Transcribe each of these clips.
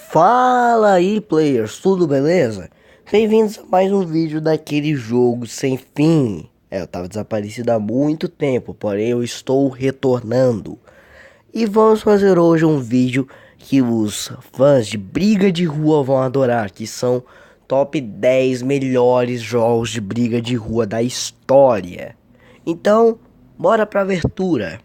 Fala aí, players, tudo beleza? Bem-vindos a mais um vídeo daquele jogo sem fim. Eu tava desaparecido há muito tempo, porém eu estou retornando. E vamos fazer hoje um vídeo que os fãs de briga de rua vão adorar, que são top 10 melhores jogos de briga de rua da história. Então, bora pra abertura.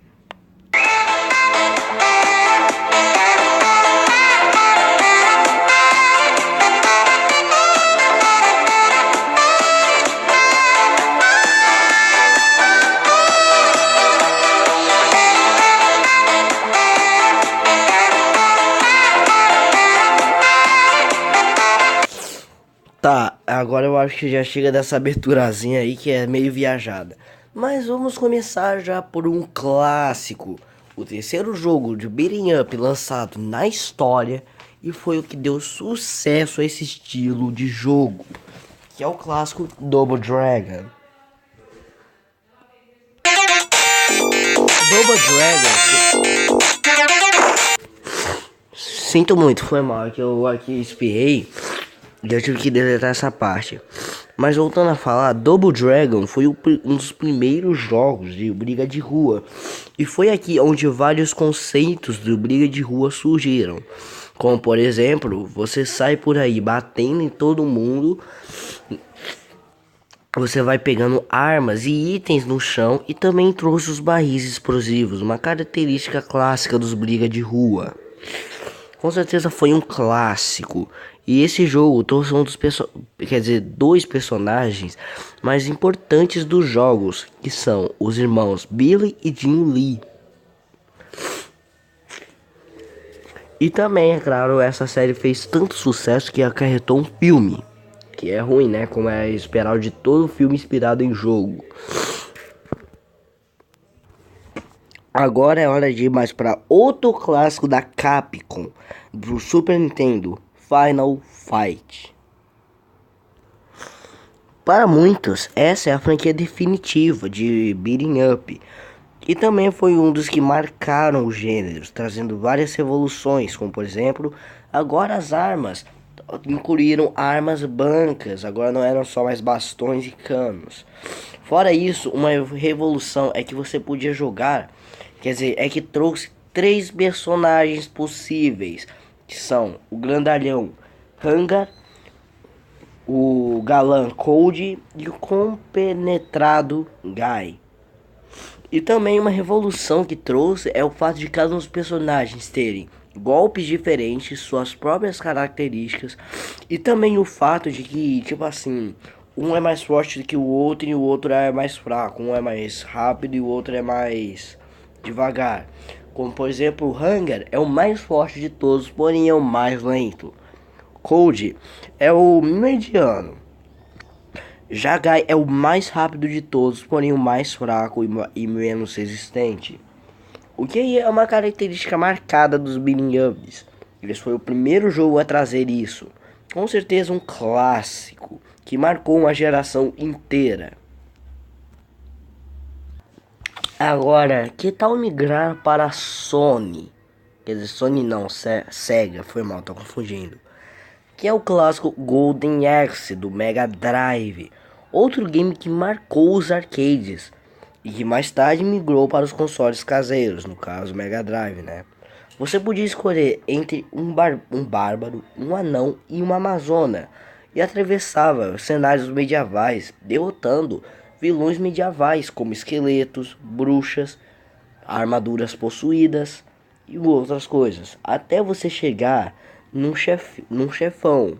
Tá, agora eu acho que já chega dessa aberturazinha aí que é meio viajada. Mas vamos começar já por um clássico. O terceiro jogo de beating up lançado na história e foi o que deu sucesso a esse estilo de jogo, que é o clássico Double Dragon. Double Dragon. Sinto muito, foi mal que eu aqui espirrei. Eu tive que deletar essa parte. Mas voltando a falar, Double Dragon foi um dos primeiros jogos de briga de rua. E foi aqui onde vários conceitos de briga de rua surgiram. Como por exemplo, você sai por aí batendo em todo mundo. Você vai pegando armas e itens no chão. E também trouxe os barris explosivos, uma característica clássica dos briga de rua. Com certeza foi um clássico. E esse jogo trouxe dois personagens mais importantes dos jogos, que são os irmãos Billy e Jim Lee. E também, é claro, essa série fez tanto sucesso que acarretou um filme. Que é ruim, né? Como é esperar de todo filme inspirado em jogo. Agora é hora de ir mais para outro clássico da Capcom, do Super Nintendo, Final Fight. Para muitos, essa é a franquia definitiva de beating up. E também foi um dos que marcaram os gêneros, trazendo várias revoluções, como por exemplo, agora as armas incluíram armas brancas, agora não eram só mais bastões e canos. Fora isso, uma revolução é que você podia jogar, é que trouxe 3 personagens possíveis, que são o grandalhão Hangar, o galã Cold e o compenetrado Guy. E também uma revolução que trouxe é o fato de cada um dos personagens terem golpes diferentes, suas próprias características, e também o fato de que, tipo assim, um é mais forte do que o outro e o outro é mais fraco, um é mais rápido e o outro é mais devagar. Como por exemplo, o Hangar é o mais forte de todos, porém é o mais lento. Cold é o mediano. Já Guy é o mais rápido de todos, porém o mais fraco e menos resistente. O que é uma característica marcada dos beating ups. Eles foi o primeiro jogo a trazer isso. Com certeza um clássico que marcou uma geração inteira. Agora, que tal migrar para a Sony? Quer dizer, Sony não, Sega, foi mal, tô confundindo. Que é o clássico Golden Axe do Mega Drive. Outro game que marcou os arcades e que mais tarde migrou para os consoles caseiros, no caso Mega Drive, né? Você podia escolher entre um bárbaro, um anão e uma amazona, e atravessava cenários medievais, derrotando vilões medievais como esqueletos, bruxas, armaduras possuídas e outras coisas, até você chegar num chefão,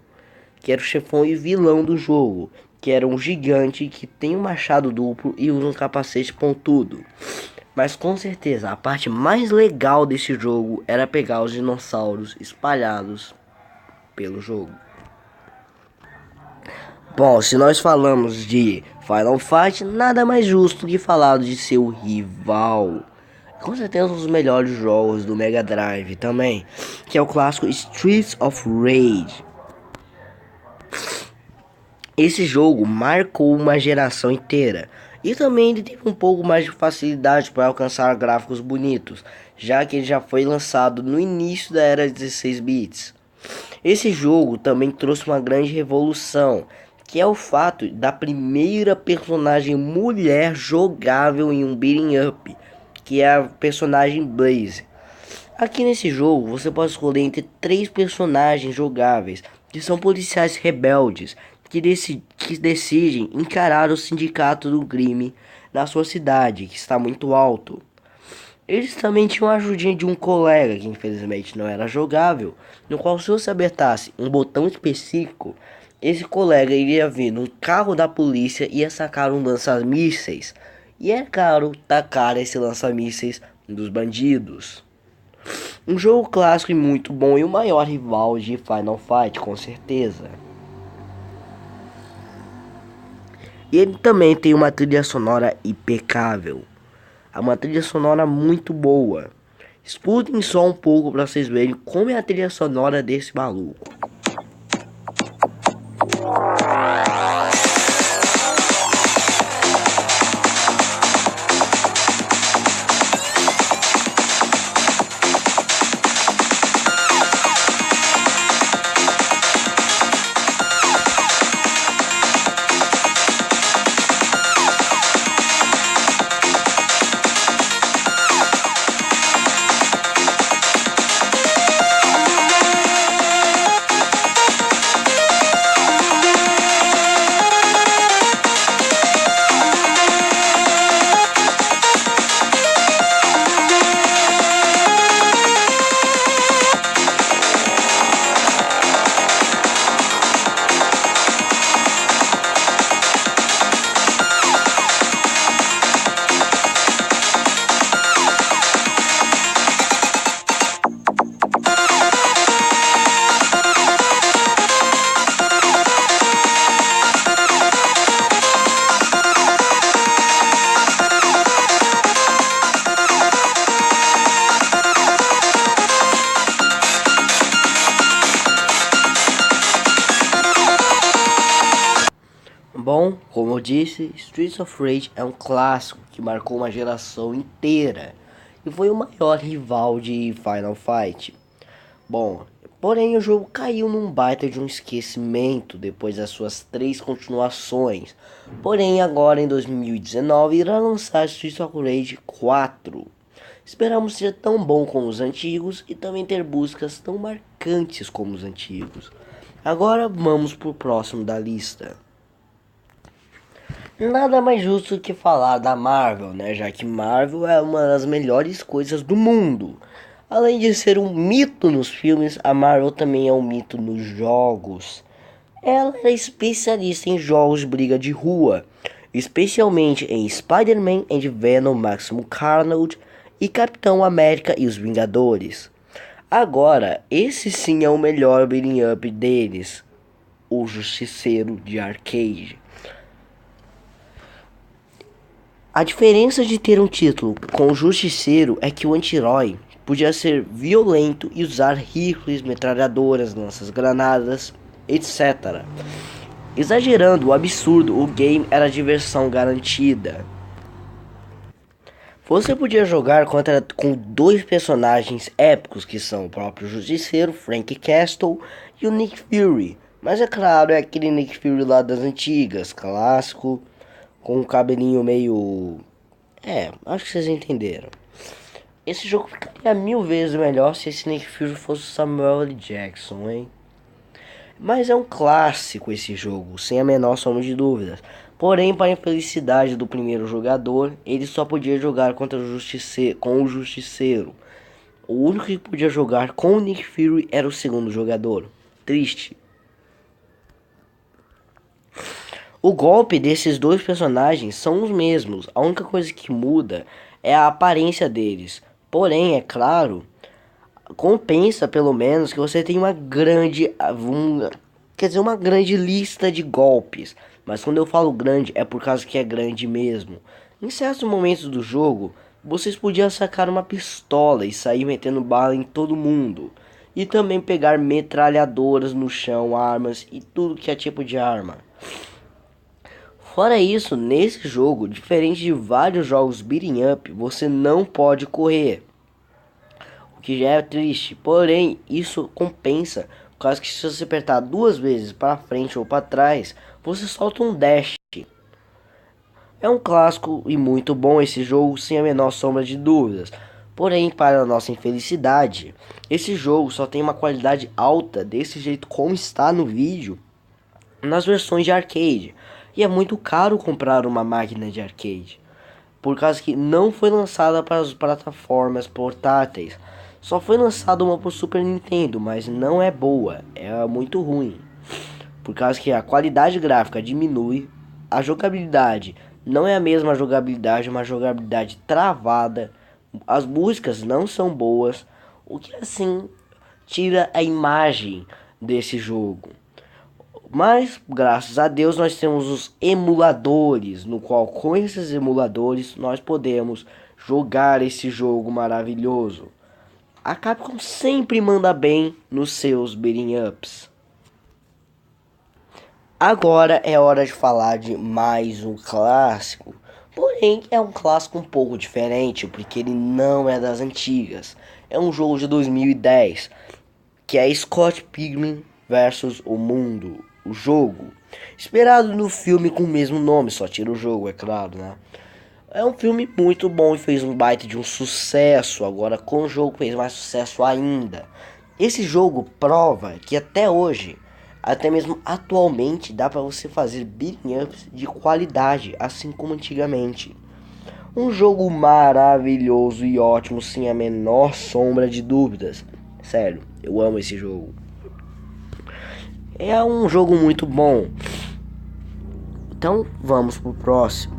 que era o chefão e vilão do jogo, que era um gigante que tem um machado duplo e usa um capacete pontudo. Mas com certeza a parte mais legal desse jogo era pegar os dinossauros espalhados pelo jogo. Bom, se nós falamos de Final Fight, nada mais justo que falar de seu rival. Com certeza um dos melhores jogos do Mega Drive também, que é o clássico Streets of Rage. Esse jogo marcou uma geração inteira. E também ele teve um pouco mais de facilidade para alcançar gráficos bonitos, já que ele já foi lançado no início da era 16 bits. Esse jogo também trouxe uma grande revolução, que é o fato da primeira personagem mulher jogável em um beating up, que é a personagem Blaze. Aqui nesse jogo você pode escolher entre 3 personagens jogáveis, que são policiais rebeldes, que decidem encarar o sindicato do crime na sua cidade, que está muito alto. Eles também tinham a ajudinha de um colega, que infelizmente não era jogável, no qual se você apertasse um botão específico, esse colega iria vir num carro da polícia e ia sacar um lança-mísseis. E é claro, tacar esse lança-mísseis dos bandidos. Um jogo clássico e muito bom e o maior rival de Final Fight, com certeza. E ele também tem uma trilha sonora impecável. É uma trilha sonora muito boa. Escutem só um pouco para vocês verem como é a trilha sonora desse maluco. Bom, como eu disse, Streets of Rage é um clássico que marcou uma geração inteira e foi o maior rival de Final Fight. Bom, porém o jogo caiu num baita de um esquecimento depois das suas 3 continuações. Porém agora em 2019 irá lançar Streets of Rage 4. Esperamos ser tão bom como os antigos e também ter buscas tão marcantes como os antigos. Agora vamos pro próximo da lista. Nada mais justo que falar da Marvel, né? Já que Marvel é uma das melhores coisas do mundo. Além de ser um mito nos filmes, a Marvel também é um mito nos jogos. Ela é especialista em jogos de briga de rua, especialmente em Spider-Man and Venom Maximum Carnage e Capitão América e os Vingadores. Agora, esse sim é o melhor beating up deles, o Justiceiro de Arcade. A diferença de ter um título com o Justiceiro é que o anti-herói podia ser violento e usar rifles, metralhadoras, lanças-granadas, etc. Exagerando o absurdo, o game era diversão garantida. Você podia jogar com 2 personagens épicos que são o próprio Justiceiro, Frank Castle e o Nick Fury. Mas é claro, é aquele Nick Fury lá das antigas, clássico, com um cabelinho meio... acho que vocês entenderam. Esse jogo ficaria 1000 vezes melhor se esse Nick Fury fosse o Samuel L. Jackson, hein? Mas é um clássico esse jogo, sem a menor sombra de dúvidas. Porém, para a infelicidade do primeiro jogador, ele só podia jogar com o Justiceiro. O único que podia jogar com o Nick Fury era o segundo jogador. Triste. O golpe desses 2 personagens são os mesmos, a única coisa que muda é a aparência deles. Porém, é claro, compensa pelo menos que você tem uma grande lista de golpes. Mas quando eu falo grande é por causa que é grande mesmo. Em certos momentos do jogo, vocês podiam sacar uma pistola e sair metendo bala em todo mundo. E também pegar metralhadoras no chão, armas e tudo que é tipo de arma. Fora isso, nesse jogo, diferente de vários jogos beating up, você não pode correr, o que já é triste. Porém, isso compensa Por causa que se você apertar duas vezes para frente ou para trás, você solta um dash. É um clássico e muito bom esse jogo, sem a menor sombra de dúvidas. Porém, para a nossa infelicidade, esse jogo só tem uma qualidade alta desse jeito como está no vídeo nas versões de arcade. E é muito caro comprar uma máquina de arcade, por causa que não foi lançada para as plataformas portáteis. Só foi lançada uma para o Super Nintendo, mas não é boa, é muito ruim. Por causa que a qualidade gráfica diminui, a jogabilidade não é a mesma jogabilidade, uma jogabilidade travada, as músicas não são boas, o que assim tira a imagem desse jogo. Mas, graças a Deus, nós temos os emuladores, no qual com esses emuladores nós podemos jogar esse jogo maravilhoso. A Capcom sempre manda bem nos seus beating ups. Agora é hora de falar de mais um clássico. Porém, é um clássico um pouco diferente, porque ele não é das antigas. É um jogo de 2010, que é Scott Pilgrim versus o Mundo, o jogo. Inspirado no filme com o mesmo nome, só tira o jogo, é claro, né? É um filme muito bom e fez um baita de um sucesso. Agora com o jogo fez mais sucesso ainda. Esse jogo prova que até hoje, até mesmo atualmente, dá para você fazer beating ups de qualidade, assim como antigamente. Um jogo maravilhoso e ótimo, sem a menor sombra de dúvidas. Sério, eu amo esse jogo. É um jogo muito bom. Então vamos pro próximo.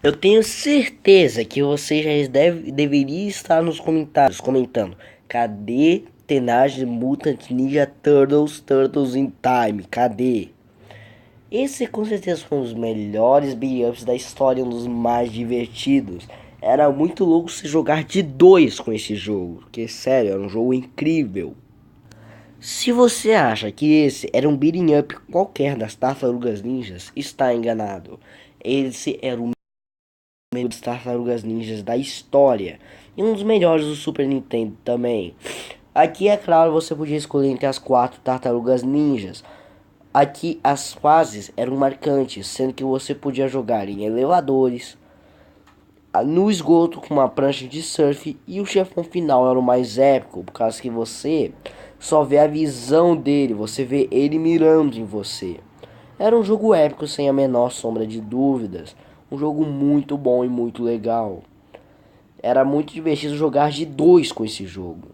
Eu tenho certeza que você já deveria estar nos comentários comentando: cadê Teenage Mutant Ninja Turtles, Turtles in Time? Cadê? Esse com certeza foi um dos melhores beat-ups da história, um dos mais divertidos. Era muito louco se jogar de dois com esse jogo, porque sério, era um jogo incrível. Se você acha que esse era um beating up qualquer das Tartarugas Ninjas, está enganado. Esse era o melhor das Tartarugas Ninjas da história e um dos melhores do Super Nintendo também. Aqui, é claro, você podia escolher entre as quatro Tartarugas Ninjas. Aqui as fases eram marcantes, sendo que você podia jogar em elevadores, no esgoto com uma prancha de surf, e o chefão final era o mais épico, por causa que você só vê a visão dele, você vê ele mirando em você. Era um jogo épico sem a menor sombra de dúvidas, um jogo muito bom e muito legal. Era muito divertido jogar de dois com esse jogo.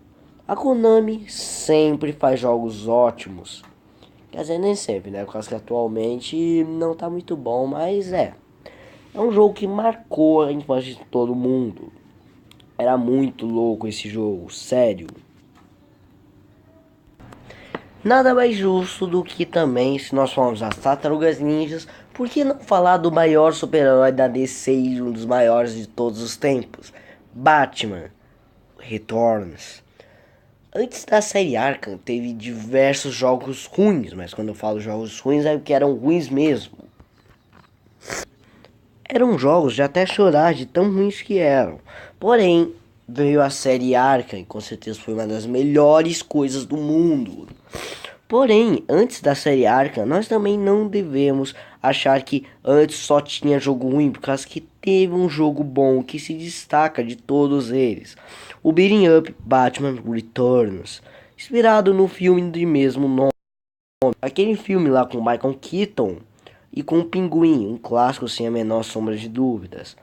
A Konami sempre faz jogos ótimos. Quer dizer, nem sempre, né? Por causa que atualmente não tá muito bom, mas é. É um jogo que marcou a infância de todo mundo. Era muito louco esse jogo, sério. Nada mais justo do que também, se nós falamos das Tartarugas Ninjas, por que não falar do maior super-herói da DC e um dos maiores de todos os tempos? Batman Returns. Antes da série Arkham, teve diversos jogos ruins, mas quando eu falo jogos ruins é que eram ruins mesmo. Eram jogos de até chorar de tão ruins que eram. Porém, veio a série Arkham e com certeza foi uma das melhores coisas do mundo. Porém, antes da série Arkham, nós também não devemos achar que antes só tinha jogo ruim, por causa que teve um jogo bom que se destaca de todos eles. O beating up Batman Returns, inspirado no filme de mesmo nome. Aquele filme lá com Michael Keaton e com o Pinguim, um clássico sem a menor sombra de dúvidas.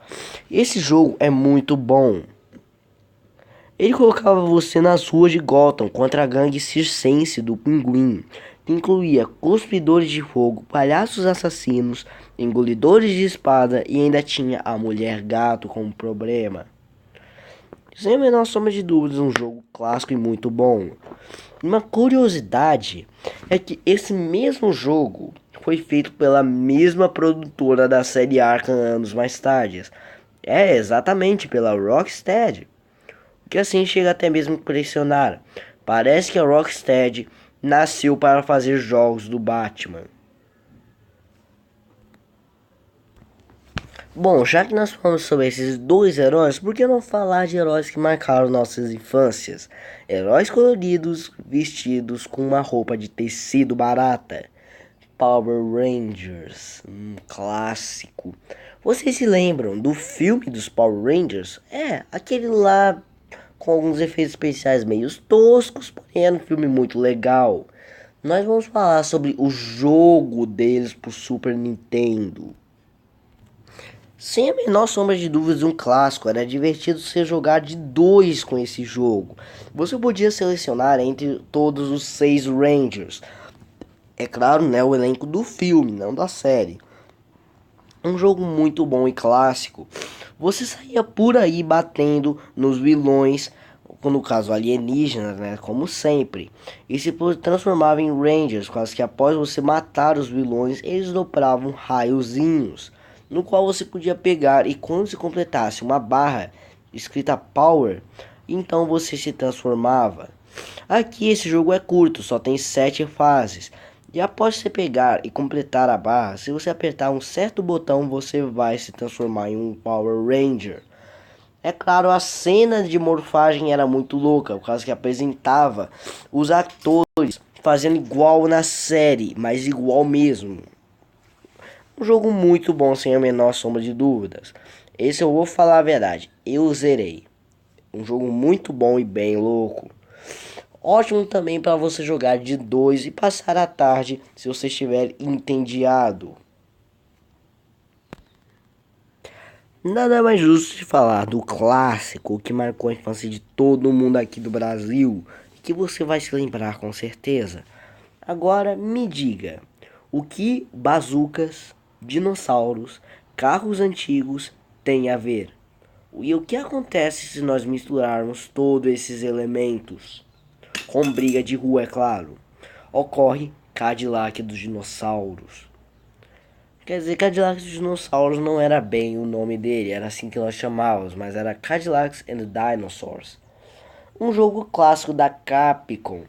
Esse jogo é muito bom. Ele colocava você nas ruas de Gotham contra a gangue circense do Pinguim, que incluía cuspidores de fogo, palhaços assassinos, engolidores de espada e ainda tinha a Mulher Gato como problema. Sem a menor sombra de dúvidas, um jogo clássico e muito bom. Uma curiosidade é que esse mesmo jogo foi feito pela mesma produtora da série Arkham anos mais tarde. É, exatamente, pela Rocksteady. Que assim chega até mesmo a impressionar. Parece que a Rocksteady nasceu para fazer jogos do Batman. Bom, já que nós falamos sobre esses dois heróis, por que não falar de heróis que marcaram nossas infâncias? Heróis coloridos, vestidos com uma roupa de tecido barata. Power Rangers, um clássico. Vocês se lembram do filme dos Power Rangers? É, aquele lá com alguns efeitos especiais meio toscos, porém era um filme muito legal. Nós vamos falar sobre o jogo deles pro Super Nintendo. Sem a menor sombra de dúvidas, um clássico. Era divertido você jogar de dois com esse jogo. Você podia selecionar entre todos os 6 Rangers. É claro, né, o elenco do filme, não da série. Um jogo muito bom e clássico. Você saía por aí batendo nos vilões, no caso alienígenas, né, como sempre. E se transformava em Rangers, quase que após você matar os vilões, eles dobravam raiozinhos, no qual você podia pegar e quando se completasse uma barra escrita Power, então você se transformava. Aqui esse jogo é curto, só tem 7 fases. E após você pegar e completar a barra, se você apertar um certo botão, você vai se transformar em um Power Ranger. É claro, a cena de morfagem era muito louca, por causa que apresentava os atores fazendo igual na série, mas igual mesmo. Um jogo muito bom, sem a menor sombra de dúvidas. Esse eu vou falar a verdade, eu zerei. Um jogo muito bom e bem louco. Ótimo também para você jogar de dois e passar a tarde se você estiver entediado. Nada mais justo de falar do clássico que marcou a infância de todo mundo aqui do Brasil, que você vai se lembrar com certeza. Agora me diga, o que bazucas, dinossauros, carros antigos têm a ver? E o que acontece se nós misturarmos todos esses elementos? Com briga de rua, é claro. Ocorre Cadillac dos dinossauros. Quer dizer, Cadillac dos dinossauros não era bem o nome dele, era assim que nós chamávamos, mas era Cadillacs and Dinosaurs. Um jogo clássico da Capcom.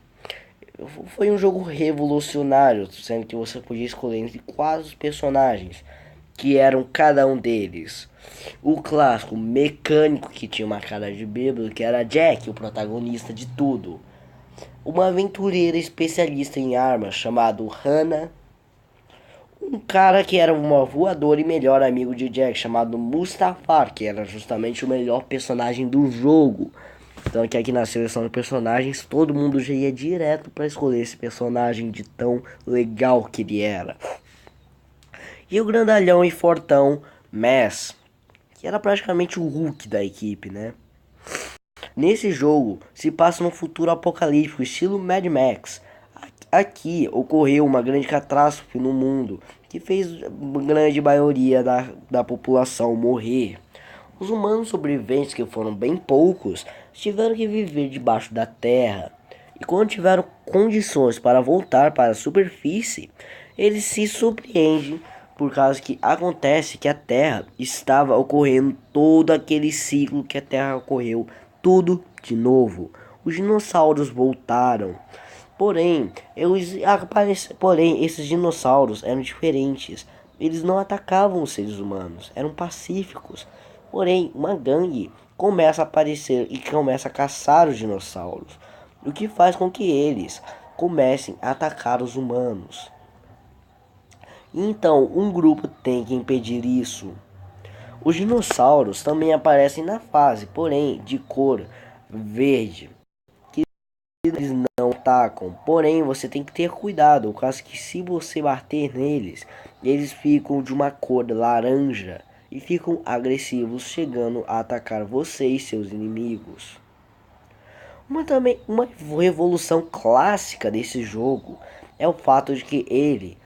Foi um jogo revolucionário, sendo que você podia escolher entre 4 personagens, que eram cada um deles. O clássico mecânico que tinha uma cara de bêbado, que era Jack, o protagonista de tudo. Uma aventureira especialista em armas chamado Hannah. Um cara que era uma voadora e melhor amigo de Jack chamado Mustafar, que era justamente o melhor personagem do jogo. Então que aqui na seleção de personagens todo mundo já ia direto para escolher esse personagem de tão legal que ele era. E o grandalhão e fortão Mass, que era praticamente o Hulk da equipe, né? Nesse jogo se passa num futuro apocalíptico estilo Mad Max. Aqui ocorreu uma grande catástrofe no mundo que fez a grande maioria da população morrer. Os humanos sobreviventes, que foram bem poucos, tiveram que viver debaixo da terra. E quando tiveram condições para voltar para a superfície, eles se surpreendem por causa que acontece que a Terra estava ocorrendo todo aquele ciclo que a Terra ocorreu, tudo de novo. Os dinossauros voltaram. Porém, esses dinossauros eram diferentes. Eles não atacavam os seres humanos, eram pacíficos. Porém, uma gangue começa a aparecer e começa a caçar os dinossauros, o que faz com que eles comecem a atacar os humanos. Então, um grupo tem que impedir isso. Os dinossauros também aparecem na fase, porém de cor verde, que eles não atacam. Porém, você tem que ter cuidado, por causa que se você bater neles, eles ficam de uma cor laranja e ficam agressivos, chegando a atacar você e seus inimigos. Uma revolução clássica desse jogo é o fato de que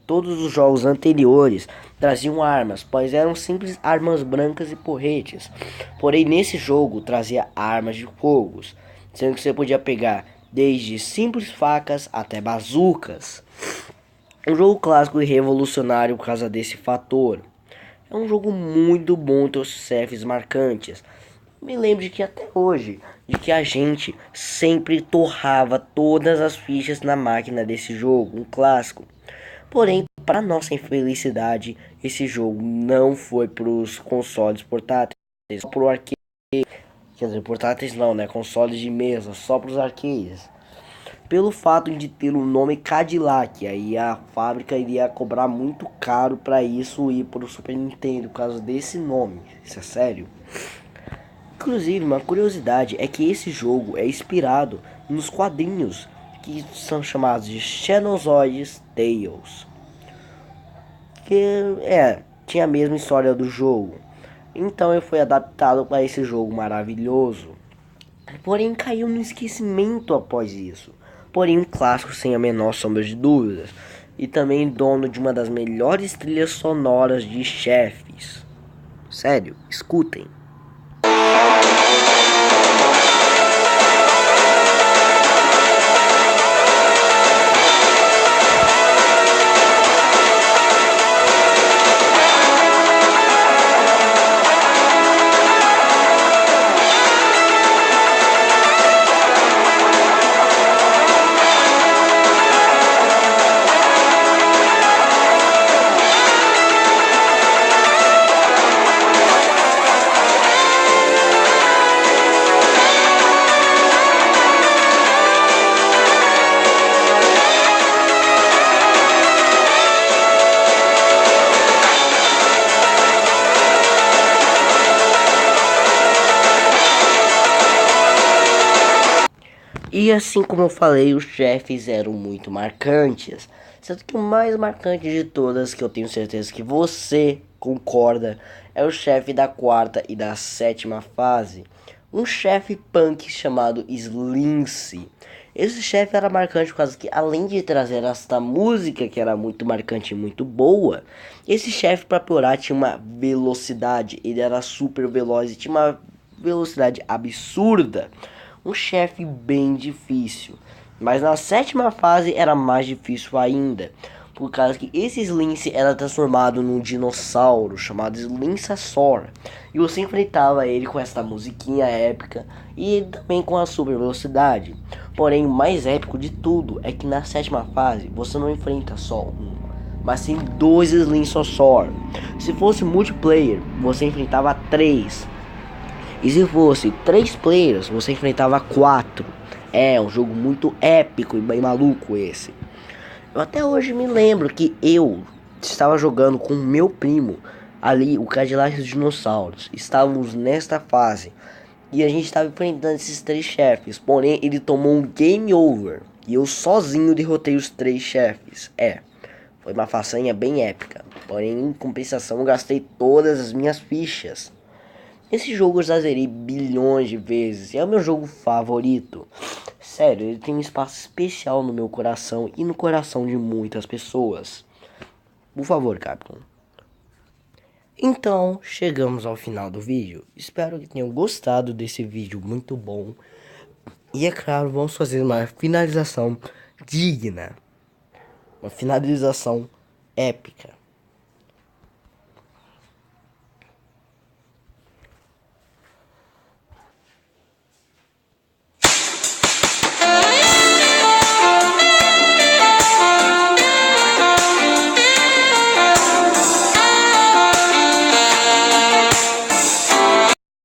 todos os jogos anteriores traziam armas, pois eram simples armas brancas e porretes. Porém, nesse jogo trazia armas de fogo, sendo que você podia pegar desde simples facas até bazucas. Um jogo clássico e revolucionário por causa desse fator. É um jogo muito bom, tem os chefes marcantes. Me lembro de que até hoje, de que a gente sempre torrava todas as fichas na máquina desse jogo, um clássico. Porém, para nossa infelicidade, esse jogo não foi para os consoles portáteis, só para o arcade. Quer dizer, portáteis não, né? Consoles de mesa, só para os arcades. Pelo fato de ter o nome Cadillac, aí a fábrica iria cobrar muito caro para isso ir para o Super Nintendo por causa desse nome. Isso é sério? Inclusive, uma curiosidade é que esse jogo é inspirado nos quadrinhos que são chamados de Xenozoids Tales, que tinha a mesma história do jogo. Então ele foi adaptado para esse jogo maravilhoso. Porém caiu no esquecimento após isso. Porém um clássico sem a menor sombra de dúvidas. E também dono de uma das melhores trilhas sonoras de chefes. Sério, escutem. E assim como eu falei, os chefes eram muito marcantes. Sendo que o mais marcante de todas, que eu tenho certeza que você concorda, é o chefe da quarta e da sétima fase. Um chefe punk chamado Slince. Esse chefe era marcante por causa que, além de trazer esta música que era muito marcante e muito boa, esse chefe, para piorar, tinha uma velocidade. Ele era super veloz e tinha uma velocidade absurda. Um chefe bem difícil. Mas na sétima fase era mais difícil ainda. Por causa que esse Slince era transformado num dinossauro chamado Slinsasaur. E você enfrentava ele com essa musiquinha épica e também com a super velocidade. Porém, o mais épico de tudo é que na sétima fase você não enfrenta só um, mas sim dois Slinsasaur. Se fosse multiplayer, você enfrentava três. E se fosse 3 players, você enfrentava 4. É um jogo muito épico e bem maluco esse. Eu até hoje me lembro que eu estava jogando com meu primo ali, o Cadillac dos Dinossauros. Estávamos nesta fase e a gente estava enfrentando esses 3 chefes. Porém, ele tomou um game over e eu sozinho derrotei os 3 chefes. Foi uma façanha bem épica. Porém, em compensação, eu gastei todas as minhas fichas. Esse jogo eu já zerei bilhões de vezes e é o meu jogo favorito. Sério, ele tem um espaço especial no meu coração e no coração de muitas pessoas. Por favor, Capcom. Então, chegamos ao final do vídeo. Espero que tenham gostado desse vídeo muito bom. E é claro, vamos fazer uma finalização digna. Uma finalização épica.